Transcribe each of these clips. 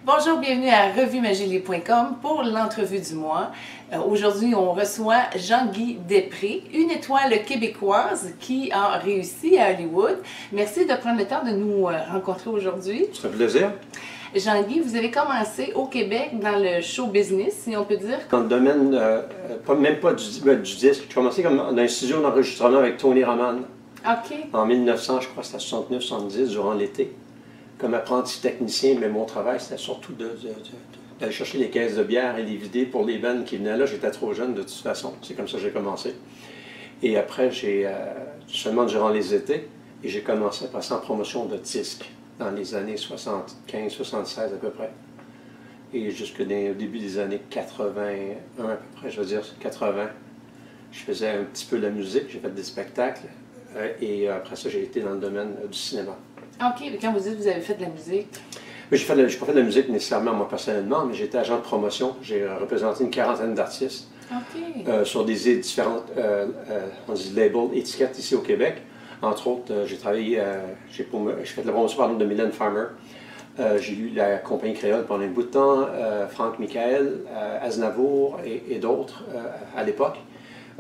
Bonjour, bienvenue à RevueMagilie.com pour l'entrevue du mois. Aujourd'hui, on reçoit Jean-Guy Després, une étoile québécoise qui a réussi à Hollywood. Merci de prendre le temps de nous rencontrer aujourd'hui. C'est un plaisir. Jean-Guy, vous avez commencé au Québec dans le show business, si on peut dire. Dans le domaine, même pas du disque, j'ai commencé comme dans un studio d'enregistrement avec Tony Roman. OK. En 1900, je crois que c'était 69-70, durant l'été. Comme apprenti technicien, mais mon travail, c'était surtout d'aller chercher les caisses de bière et les vider pour les bands qui venaient là. J'étais trop jeune de toute façon. C'est comme ça que j'ai commencé. Et après, seulement durant les étés, et j'ai commencé à passer en promotion de disques dans les années 75-76 à peu près. Et jusqu'au début des années 81 à peu près, je veux dire 80, je faisais un petit peu de la musique, j'ai fait des spectacles. Et après ça, j'ai été dans le domaine du cinéma. OK. Quand vous dites que vous avez fait de la musique? Je n'ai pas fait de la musique nécessairement moi personnellement, mais j'étais agent de promotion. J'ai représenté une quarantaine d'artistes sur des différentes on dit labels, étiquettes ici au Québec. Entre autres, j'ai travaillé, j'ai fait de la promotion par le nom de Mylène Farmer. J'ai eu la compagnie créole pendant un bout de temps, Franck Michael, Aznavour et d'autres à l'époque.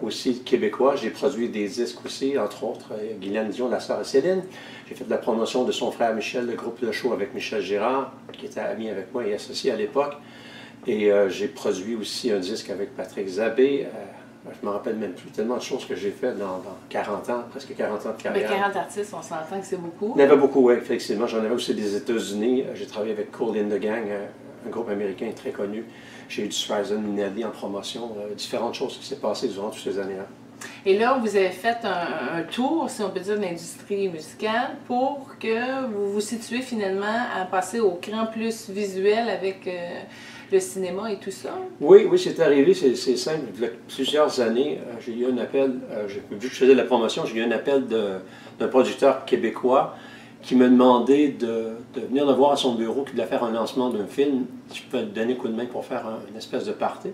Aussi québécois, j'ai produit des disques aussi, entre autres Guylaine Dion, la sœur de Céline. J'ai fait de la promotion de son frère Michel, le groupe Le Show avec Michel Girard, qui était ami avec moi et associé à l'époque. Et j'ai produit aussi un disque avec Patrick Zabé. Je ne me rappelle même plus tellement de choses que j'ai fait dans 40 ans, presque 40 ans de carrière. Mais 40 artistes, on s'entend que c'est beaucoup. Il y en avait beaucoup, oui, effectivement. J'en avais aussi des États-Unis. J'ai travaillé avec Cool in the Gang, un groupe américain très connu. J'ai eu du Streisand, Minnelli en promotion, différentes choses qui s'est passées durant toutes ces années-là. Et là, vous avez fait un tour, si on peut dire, de l'industrie musicale pour que vous vous situez finalement à passer au cran plus visuel avec le cinéma et tout ça? Oui, c'est arrivé, c'est simple. Il y a plusieurs années, j'ai eu un appel, vu que je faisais de la promotion, j'ai eu un appel d'un producteur québécois qui me demandait de venir le voir à son bureau, qui voulait faire un lancement d'un film. Je pouvais lui donner un coup de main pour faire une espèce de party.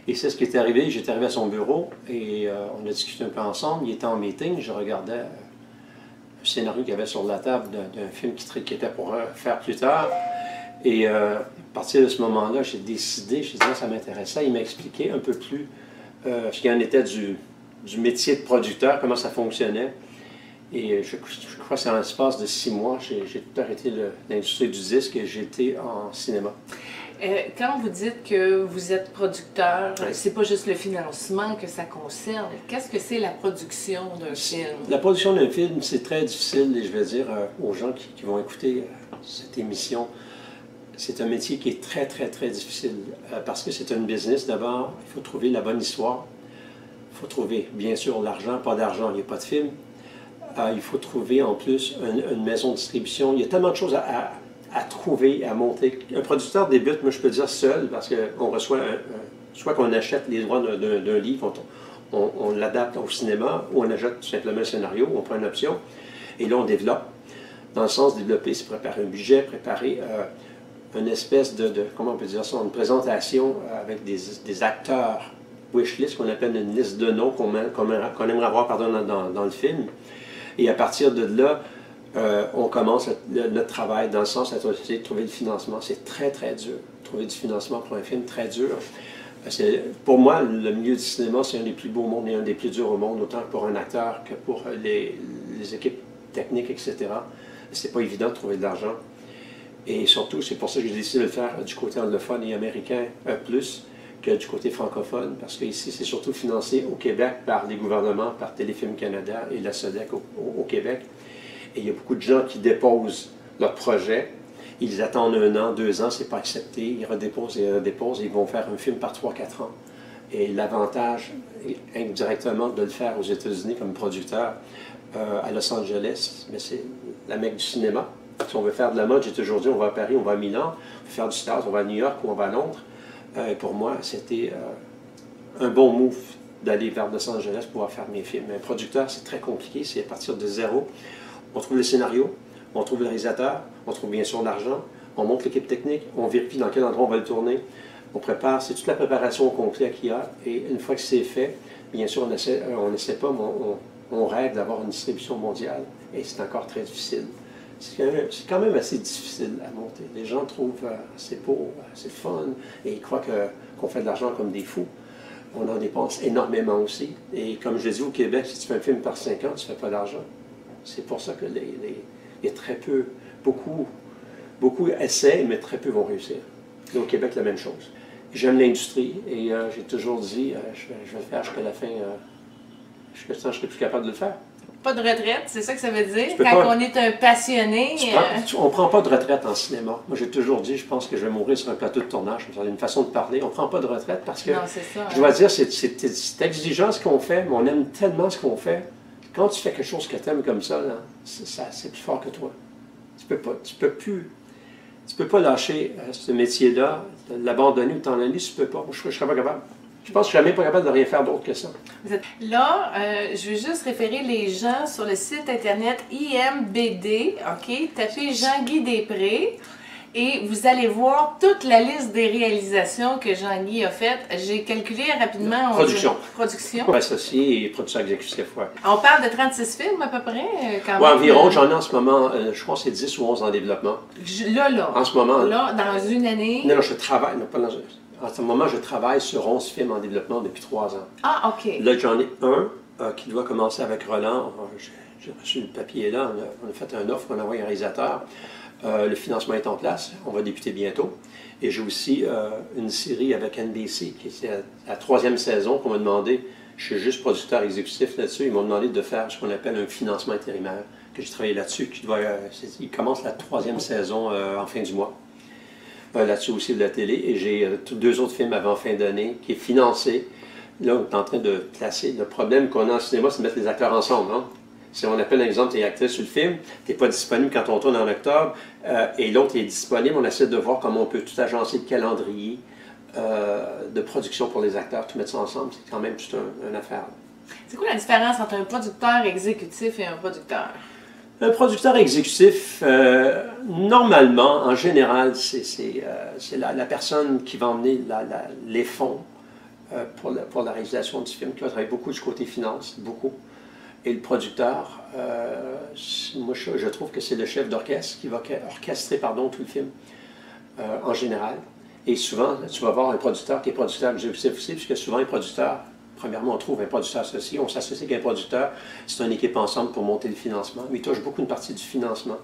Et c'est ce qui est arrivé. J'étais arrivé à son bureau et on a discuté un peu ensemble. Il était en meeting. Je regardais un scénario qu'il y avait sur la table d'un film qui était pour faire plus tard. Et à partir de ce moment-là, j'ai décidé, ça m'intéressait. Il m'a expliqué un peu plus ce qu'il en était du métier de producteur, comment ça fonctionnait. Et je crois que c'est en l'espace de 6 mois, j'ai tout arrêté l'industrie du disque et j'ai été en cinéma. Quand vous dites que vous êtes producteur, c'est pas juste le financement que ça concerne. Qu'est-ce que c'est la production d'un film? La production d'un film, c'est très difficile et je vais dire aux gens qui vont écouter cette émission, c'est un métier qui est très, très, très difficile parce que c'est un business. D'abord, il faut trouver la bonne histoire. Il faut trouver, bien sûr, l'argent. Pas d'argent, il n'y a pas de film. Il faut trouver en plus une maison de distribution. Il y a tellement de choses à trouver, à monter. Un producteur débute, moi je peux dire seul, parce qu'on reçoit, soit qu'on achète les droits d'un livre, on l'adapte au cinéma, ou on achète tout simplement un scénario, on prend une option, et là on développe. Dans le sens de développer, c'est préparer un budget, préparer une espèce comment on peut dire ça, une présentation avec des acteurs wishlist, qu'on appelle une liste de noms qu'on aimerait avoir dans le film. Et à partir de là, on commence notre travail dans le sens de trouver le financement. C'est très, très dur. Trouver du financement pour un film, très dur. Pour moi, le milieu du cinéma, c'est un des plus beaux mondes et un des plus durs au monde, autant pour un acteur que pour les équipes techniques, etc. C'est pas évident de trouver de l'argent. Et surtout, c'est pour ça que j'ai décidé de le faire du côté anglophone et américain plus que du côté francophone, parce qu'ici, c'est surtout financé au Québec par les gouvernements, par Téléfilm Canada et la SODEC au Québec. Et il y a beaucoup de gens qui déposent leur projet, ils attendent 1 an, 2 ans, c'est pas accepté, ils redéposent, et ils vont faire un film par 3-4 ans. Et l'avantage, indirectement, de le faire aux États-Unis comme producteur à Los Angeles, mais c'est la mecque du cinéma. Si on veut faire de la mode, j'ai toujours dit, on va à Paris, on va à Milan, on veut faire du Stars, on va à New York ou on va à Londres. Et pour moi, c'était un bon move d'aller vers Los Angeles pour pouvoir faire mes films. Mais un producteur, c'est très compliqué, c'est à partir de zéro. On trouve le scénario, on trouve le réalisateur, on trouve bien sûr l'argent, on monte l'équipe technique, on vérifie dans quel endroit on va le tourner, on prépare, c'est toute la préparation au complet qu'il y a. Et une fois que c'est fait, bien sûr, on n'essaie pas, mais on rêve d'avoir une distribution mondiale. Et c'est encore très difficile. c'est quand même assez difficile à monter. Les gens trouvent c'est beau, c'est fun, et ils croient qu'on fait de l'argent comme des fous. On en dépense énormément aussi. Et comme je l'ai dit au Québec, si tu fais un film par 5 ans, tu ne fais pas d'argent. C'est pour ça que il y a très peu, beaucoup essaient, mais très peu vont réussir. Et au Québec, la même chose. J'aime l'industrie et j'ai toujours dit, je vais le faire jusqu'à la fin, jusqu'à ce temps je serai plus capable de le faire. Pas de retraite, c'est ça que ça veut dire? Quand on est un passionné... On ne prend pas de retraite en cinéma. Moi, j'ai toujours dit, je pense que je vais mourir sur un plateau de tournage. C'est une façon de parler. On ne prend pas de retraite parce que, non, ça, je dois dire, c'est exigeant ce qu'on fait, mais on aime tellement ce qu'on fait. Quand tu fais quelque chose que tu aimes comme ça, c'est plus fort que toi. Tu peux pas lâcher ce métier-là, l'abandonner ou t'en aller, tu peux pas. Moi, je serais pas capable. Je pense que je ne serais même pas capable de rien faire d'autre que ça. Là, je vais juste référer les gens sur le site internet IMBD, OK? Tapez Jean-Guy Després et vous allez voir toute la liste des réalisations que Jean-Guy a faites. J'ai calculé rapidement... Production. Associé et producteur exécutif, ouais. On parle de 36 films à peu près, quand ouais, même. Environ, j'en ai en ce moment, je crois que c'est 10 ou 11 en développement. Là. En ce moment. Là, dans une année. Non, je travaille, non, pas dans en ce moment, je travaille sur 11 films en développement depuis 3 ans. Ah, OK. Là, j'en ai un qui doit commencer avec Roland. J'ai reçu le papier là, on a fait un offre, on a envoyé un réalisateur. Le financement est en place, on va débuter bientôt. Et j'ai aussi une série avec NBC, qui est la 3e saison qu'on m'a demandé. Je suis juste producteur exécutif là-dessus. Ils m'ont demandé de faire ce qu'on appelle un financement intérimaire, que j'ai travaillé là-dessus. Il commence la 3e saison en fin du mois. Là-dessus aussi de la télé. Et j'ai 2 autres films avant fin d'année qui est financé. Là, on est en train de placer. Le problème qu'on a en cinéma, c'est de mettre les acteurs ensemble. Hein? Si on appelle un exemple, tu es actrice sur le film, tu n'es pas disponible quand on tourne en octobre, et l'autre est disponible, on essaie de voir comment on peut tout agencer le calendrier de production pour les acteurs, tout mettre ça ensemble, c'est quand même toute une affaire. C'est quoi la différence entre un producteur exécutif et un producteur? Un producteur exécutif, normalement, en général, c'est la personne qui va emmener les fonds pour la réalisation du film, qui va travailler beaucoup du côté finance, beaucoup. Et le producteur, moi je trouve que c'est le chef d'orchestre qui va orchestrer tout le film en général. Et souvent, tu vas voir un producteur qui est producteur exécutif aussi, puisque souvent les producteurs, premièrement, on trouve un producteur associé, on s'associe avec un producteur, c'est une équipe ensemble pour monter le financement, mais il touche beaucoup une partie du financement.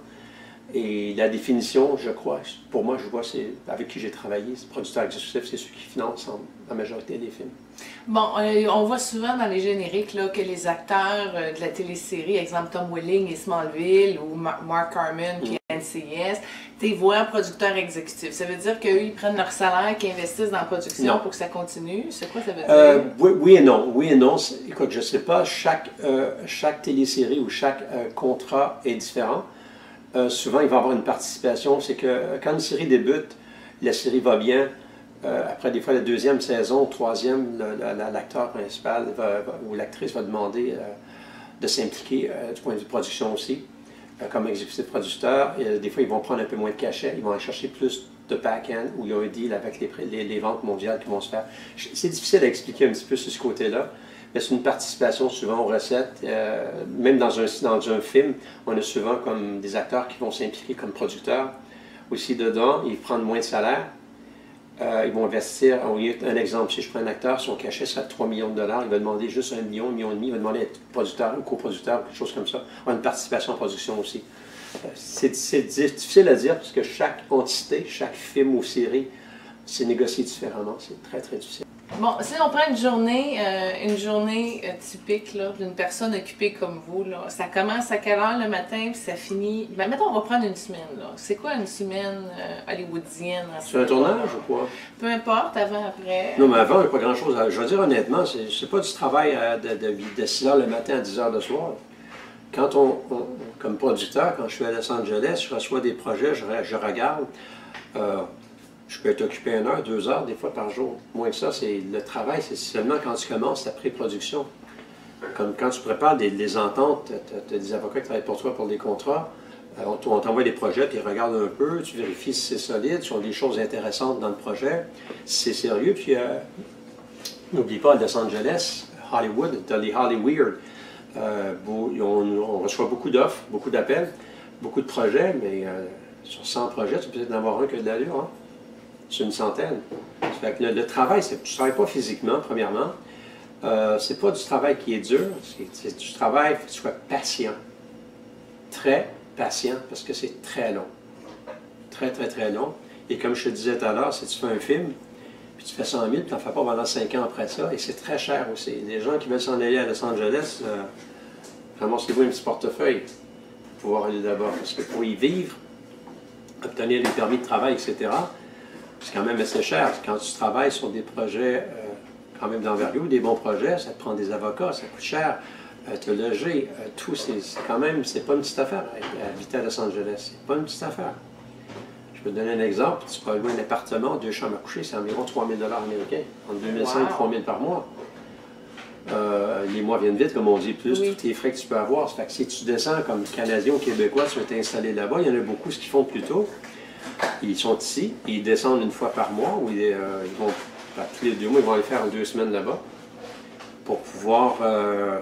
Et la définition, je crois, pour moi, je vois, c'est avec qui j'ai travaillé, c'est producteur exécutif, c'est ceux qui financent la majorité des films. Bon, on voit souvent dans les génériques là, que les acteurs de la télésérie, exemple Tom Welling et Smallville, ou Mark Harmon qui est NCIS, tu vois producteurs exécutifs. Ça veut dire qu'eux, ils prennent leur salaire, qu'ils investissent dans la production pour que ça continue? C'est quoi ça veut dire? Oui et non. Oui et non. Écoute, je ne sais pas, chaque télésérie ou chaque contrat est différent. Souvent, il va y avoir une participation. C'est que quand une série débute, la série va bien. Après, des fois, la 2e saison, 3e, l'acteur principal ou l'actrice va demander de s'impliquer du point de vue production aussi, comme exécutif producteur. Et, des fois, ils vont prendre un peu moins de cachet. Ils vont aller chercher plus de back-end où il y a un deal avec les ventes mondiales qui vont se faire. C'est difficile à expliquer un petit peu sur ce côté-là. Mais c'est une participation souvent aux recettes. Même dans un film, on a souvent comme des acteurs qui vont s'impliquer comme producteurs aussi dedans. Ils prennent moins de salaire. Ils vont investir. Un exemple, si je prends un acteur, son cachet sera de 3 millions de dollars. Il va demander juste 1 million, 1,5 million. Il va demander d'être producteur ou coproducteur, quelque chose comme ça. On a une participation en production aussi. C'est difficile à dire parce que chaque entité, chaque film ou série, c'est négocié différemment. C'est très, très difficile. Bon, si on prend une journée typique d'une personne occupée comme vous, là, ça commence à quelle heure le matin puis ça finit... Ben, mettons, on va prendre une semaine. C'est quoi une semaine hollywoodienne? C'est un tournage ou quoi? Peu importe, avant, après. Non, mais avant, il n'y a pas grand-chose. Je veux dire honnêtement, c'est pas du travail de 6 h le matin à 10 h le soir. Quand comme producteur, quand je suis à Los Angeles, je reçois des projets, je regarde. Je peux être occupé 1 heure, 2 heures, des fois par jour. Moins que ça, le travail, c'est seulement quand tu commences la pré-production. Comme quand tu prépares des ententes, tu as des avocats qui travaillent pour toi pour des contrats, on t'envoie des projets, puis ils regardent un peu, tu vérifies si c'est solide, si on a des choses intéressantes dans le projet, si c'est sérieux. Puis n'oublie pas, à Los Angeles, Hollywood, tu as les Holly Weird. On reçoit beaucoup d'offres, beaucoup d'appels. beaucoup de projets, mais sur 100 projets, tu peux peut-être en avoir un qui a de l'allure, hein? Sur une centaine. Ça fait que le travail, tu ne travailles pas physiquement, premièrement. C'est pas du travail qui est dur, c'est du travail, il faut que tu sois patient. Très patient, parce que c'est très long. Très, très, très long. Et comme je te disais tout à l'heure, si tu fais un film, puis tu fais 100 000, tu n'en fais pas pendant 5 ans après ça, et c'est très cher aussi. Les gens qui veulent s'en aller à Los Angeles, ramassez-vous un petit portefeuille pour pouvoir aller là-bas. Parce que pour y vivre, obtenir les permis de travail, etc., c'est quand même assez cher. Quand tu travailles sur des projets quand même d'envergure, des bons projets, ça te prend des avocats, ça coûte cher. Te loger, tout, c'est quand même, c'est pas une petite affaire habiter à Los Angeles. C'est pas une petite affaire. Je peux te donner un exemple. Tu peux louer un appartement, 2 chambres à coucher, c'est environ 3 000 américains, entre 2 500 et 3 000 par mois. Les mois viennent vite, comme on dit, plus tous les frais que tu peux avoir. Ça fait que si tu descends comme Canadien ou Québécois, tu vas t'installer là-bas, il y en a beaucoup, ce qu'ils font plus tôt. Ils sont ici, et ils descendent une fois par mois, ou ils vont, tous les 2 mois, ils vont aller faire 2 semaines là-bas pour pouvoir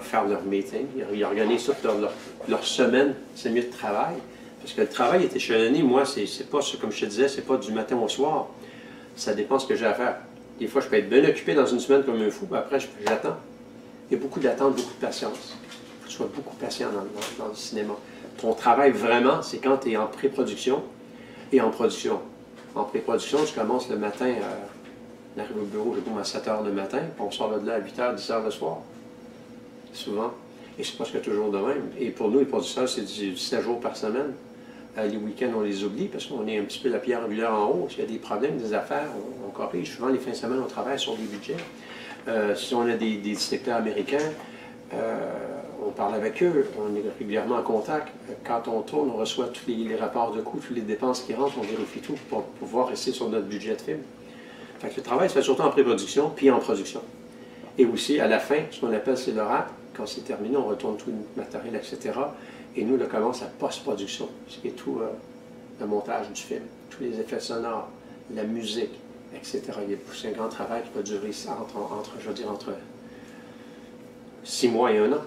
faire leur meeting. Ils organisent toute leur semaine, c'est mieux de travail. Parce que le travail est échelonné, moi, c'est pas, comme je te disais, c'est pas du matin au soir. Ça dépend de ce que j'ai à faire. Des fois, je peux être bien occupé dans une semaine comme un fou, puis après, j'attends. Il y a beaucoup d'attente, beaucoup de patience. Il faut que tu sois beaucoup patient dans le cinéma. Ton travail, vraiment, c'est quand tu es en pré-production et en production. En pré-production, tu commences le matin, on arrive au bureau, je à 7 h le matin, puis on sort de là à 8 h, 10 h le soir. Souvent. Et c'est presque toujours de même. Et pour nous, les producteurs, c'est du 7 jours par semaine. Les week-ends, on les oublie parce qu'on est un petit peu la pierre angulaire en haut. S'il y a des problèmes, des affaires, on corrige. Souvent, les fins de semaine, on travaille sur des budgets. Si on a des directeurs américains, on parle avec eux, on est régulièrement en contact. Quand on tourne, on reçoit tous les rapports de coûts, toutes les dépenses qui rentrent, on vérifie tout pour pouvoir rester sur notre budget de film. Fait que le travail se fait surtout en pré-production, puis en production. Et aussi, à la fin, ce qu'on appelle, c'est le wrap. Quand c'est terminé, on retourne tout le matériel, etc. Et nous, on commence la post-production, ce qui est tout le montage du film, tous les effets sonores, la musique, etc. C'est un grand travail qui va durer entre 6 mois et 1 an.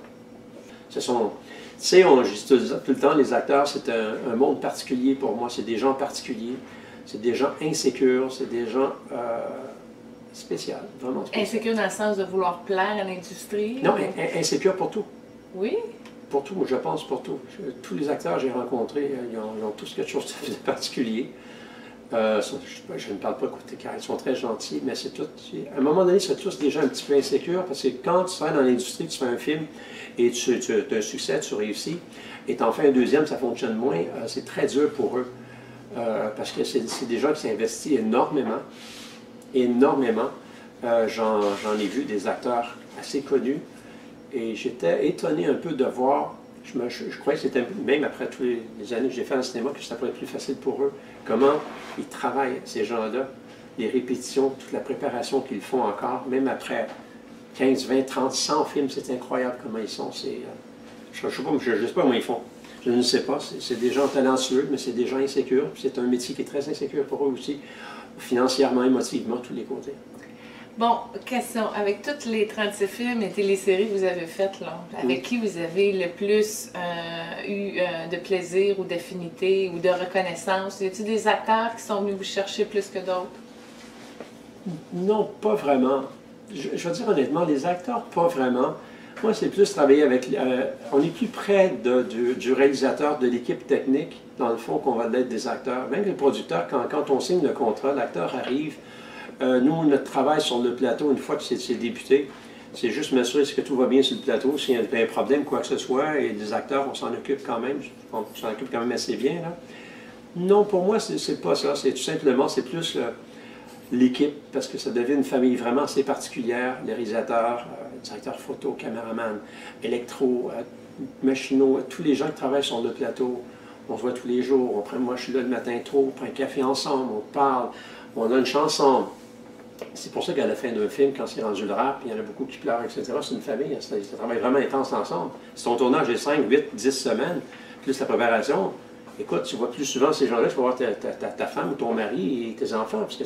Ce sont, tu sais, je dis tout le temps, les acteurs, c'est un monde particulier pour moi, c'est des gens particuliers, c'est des gens insécures, c'est des gens spéciaux, vraiment spéciaux. Insécures dans le sens de vouloir plaire à l'industrie? Non, insécures pour tout. Oui? Pour tout, moi je pense pour tout. Tous les acteurs que j'ai rencontrés, ils ont tous quelque chose de particulier. Je ne parle pas côté car ils sont très gentils, mais c'est tout. À un moment donné, c'est tous des gens un petit peu insécures parce que quand tu travailles dans l'industrie, tu fais un film et tu as un succès, tu réussis, et tu en fais un deuxième, ça fonctionne moins, c'est très dur pour eux. Parce que c'est des gens qui s'investissent énormément. Énormément. J'en ai vu des acteurs assez connus et j'étais étonné un peu de voir. Je croyais que c'était, même après toutes les années que j'ai fait dans le cinéma, que ça pourrait être plus facile pour eux. Comment ils travaillent, ces gens-là, les répétitions, toute la préparation qu'ils font encore, même après 15, 20, 30, 100 films, c'est incroyable comment ils sont. Je ne sais pas comment ils font. Je ne sais pas. C'est des gens talentueux, mais c'est des gens insécures. C'est un métier qui est très insécure pour eux aussi, financièrement, émotivement, tous les côtés. Bon, question. Avec tous les 36 films et téléséries que vous avez faites, là, avec qui vous avez le plus eu de plaisir ou d'affinité ou de reconnaissance? Y a-t-il des acteurs qui sont venus vous chercher plus que d'autres? Non, pas vraiment. Je veux dire honnêtement, les acteurs, pas vraiment. Moi, c'est plus travailler avec... on est plus près du réalisateur, de l'équipe technique, dans le fond, qu'on va l'être des acteurs. Même les producteurs, quand on signe le contrat, l'acteur arrive. Nous, notre travail sur le plateau, une fois que c'est débuté, c'est juste m'assurer que tout va bien sur le plateau. S'il y a un problème, quoi que ce soit, et des acteurs, on s'en occupe quand même. On s'en occupe quand même assez bien, là. Non, pour moi, c'est pas ça. C'est tout simplement, c'est plus l'équipe, parce que ça devient une famille vraiment assez particulière. Les réalisateurs, directeurs photo, caméraman, électro, machinaux, tous les gens qui travaillent sur le plateau. On se voit tous les jours. Moi, je suis là le matin tôt, on prend un café ensemble, on parle, on a une chanson. C'est pour ça qu'à la fin d'un film, quand c'est rendu le rap, il y en a beaucoup qui pleurent, etc., c'est une famille, ça travaille vraiment intense ensemble. Si ton tournage est 5, 8, 10 semaines, plus la préparation, écoute, tu vois plus souvent ces gens-là, tu vas voir ta femme ou ton mari et tes enfants, parce que